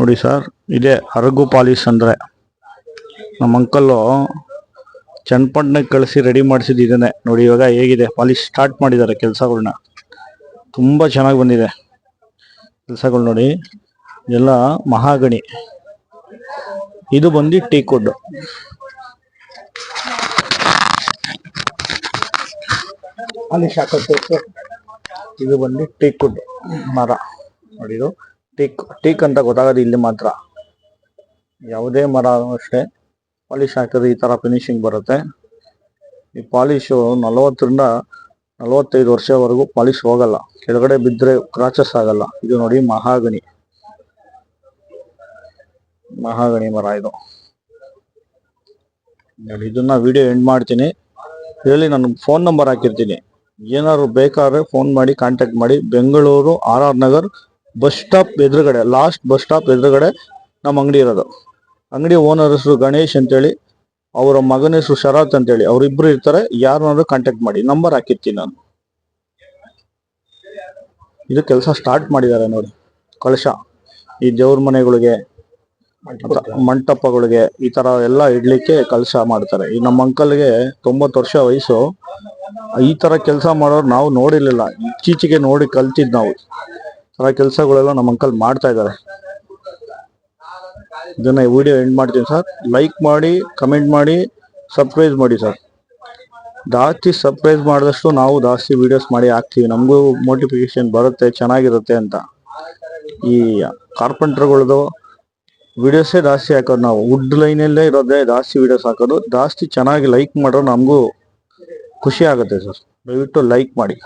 ನೋಡಿ ಸರ್, ಇದೇ ಅರಗು ಪಾಲಿಶ್ ಅಂದರೆ ನಮ್ಮ ಅಂಕಲ್ಲು ಚನ್ನಪಟ್ಟಣಕ್ಕೆ ಕಳಿಸಿ ರೆಡಿ ಮಾಡಿಸಿದ್ದು ಇದನ್ನೇ. ನೋಡಿ ಇವಾಗ ಹೇಗಿದೆ, ಪಾಲಿಶ್ ಸ್ಟಾರ್ಟ್ ಮಾಡಿದ್ದಾರೆ ಕೆಲಸಗಳನ್ನ. ತುಂಬ ಚೆನ್ನಾಗಿ ಬಂದಿದೆ ಕೆಲಸಗಳು. ನೋಡಿ ಎಲ್ಲ ಮಹಾಗಣಿ, ಇದು ಬಂದು ಟೀಕ್ ವುಡ್. ಪಾಲಿಶ್ ಹಾಕೋಕ್ಕೆ ಇದು ಬಂದು ಟೀಕ್ ವುಡ್ ಮರ. ನೋಡಿ ಇದು ಟೀಕ್ ಅಂತ ಗೊತ್ತಾಗೋದು ಇಲ್ಲಿ ಮಾತ್ರ. ಯಾವುದೇ ಮರ ಅಷ್ಟೇ ಪಾಲಿಶ್ ಹಾಕಿದ್ರೆ ಈ ತರ ಫಿನಿಶಿಂಗ್ ಬರುತ್ತೆ. ಈ ಪಾಲಿಶು 40 ರಿಂದ 45 ವರ್ಷವರೆಗೂ ಪಾಲಿಶ್ ಹೋಗಲ್ಲ, ಕೆಳಗಡೆ ಬಿದ್ದರೆ ಕ್ರಾಚಸ್ ಆಗಲ್ಲ. ಇದು ನೋಡಿ ಮಹಾಗಣಿ ಮರ ಇದು. ನೋಡಿ ಇದನ್ನ ವಿಡಿಯೋ ಎಂಡ್ ಮಾಡ್ತೀನಿ. ಇದರಲ್ಲಿ ನಾನು ಫೋನ್ ನಂಬರ್ ಹಾಕಿರ್ತೀನಿ, ಏನಾದ್ರು ಬೇಕಾದ್ರೆ ಫೋನ್ ಮಾಡಿ ಕಾಂಟ್ಯಾಕ್ಟ್ ಮಾಡಿ. Bengaluru RR Nagar bus stop ಎದುರುಗಡೆ, ಲಾಸ್ಟ್ ಬಸ್ ಸ್ಟಾಪ್ ಎದುರುಗಡೆ ನಮ್ಮ ಅಂಗಡಿ ಇರೋದು. ಅಂಗಡಿ ಓನರ್ ಹೆಸರು ಗಣೇಶ್ ಅಂತೇಳಿ, ಅವರ ಮಗನ ಹೆಸರು ಶರತ್ ಅಂತೇಳಿ, ಅವರಿಬ್ರು ಇರ್ತಾರೆ. ಯಾರನ್ನಾದ್ರೂ ಕಾಂಟ್ಯಾಕ್ಟ್ ಮಾಡಿ, ನಂಬರ್ ಹಾಕಿರ್ತೀನಿ ನಾನು. ಇದು ಕೆಲಸ ಸ್ಟಾರ್ಟ್ ಮಾಡಿದ್ದಾರೆ ನೋಡಿ. ಕಳಶ ಈ ದೇವ್ರ ಮನೆಗಳಿಗೆ, ಮಂಟಪಗಳಿಗೆ ಈ ತರ ಎಲ್ಲ ಇಡ್ಲಿಕ್ಕೆ ಕಳಶ ಮಾಡ್ತಾರೆ. ಈ ನಮ್ಮ ಅಂಕಲ್ಗೆ 90 ವರ್ಷ ವಯಸ್ಸು. ಈ ತರ ಕೆಲಸ ಮಾಡೋರು ನಾವು ನೋಡಿರ್ಲಿಲ್ಲ, ಇತ್ತೀಚೆಗೆ ನೋಡಿ ಕಲ್ತಿದ್ ನಾವು. ತರ ಕೆಲಸಗಳೆಲ್ಲ ನಮ್ಮ ಅಂಕಲ್ ಮಾಡ್ತಾ ಇದ್ದಾರೆ. ಇದನ್ನ ವಿಡಿಯೋ ಎಂಡ್ ಮಾಡ್ತೀನಿ ಸರ್. ಲೈಕ್ ಮಾಡಿ, ಕಮೆಂಟ್ ಮಾಡಿ, ಸಬ್ಸ್ಕ್ರೈಬ್ ಮಾಡಿ ಸರ್. ಜಾಸ್ತಿ ಸಬ್ಸ್ಕ್ರೈಬ್ ಮಾಡಿದಷ್ಟು ನಾವು ಜಾಸ್ತಿ ವಿಡಿಯೋಸ್ ಮಾಡಿ ಹಾಕ್ತೀವಿ, ನಮಗೂ ಮೋಟಿಫಿಕೇಶನ್ ಬರುತ್ತೆ, ಚೆನ್ನಾಗಿರುತ್ತೆ ಅಂತ. ಈ ಕಾರ್ಪೆಂಟರ್ಗಳದು ವಿಡಿಯೋಸೇ ಜಾಸ್ತಿ ಹಾಕೋದು ನಾವು. ವುಡ್ ಲೈನಲ್ಲೇ ಇರೋದೇ ಜಾಸ್ತಿ ವಿಡಿಯೋಸ್ ಹಾಕೋದು. ಜಾಸ್ತಿ ಚೆನ್ನಾಗಿ ಲೈಕ್ ಮಾಡೋ ನಮಗೂ ಖುಷಿ ಆಗುತ್ತೆ ಸರ್. ದಯವಿಟ್ಟು ಲೈಕ್ ಮಾಡಿ.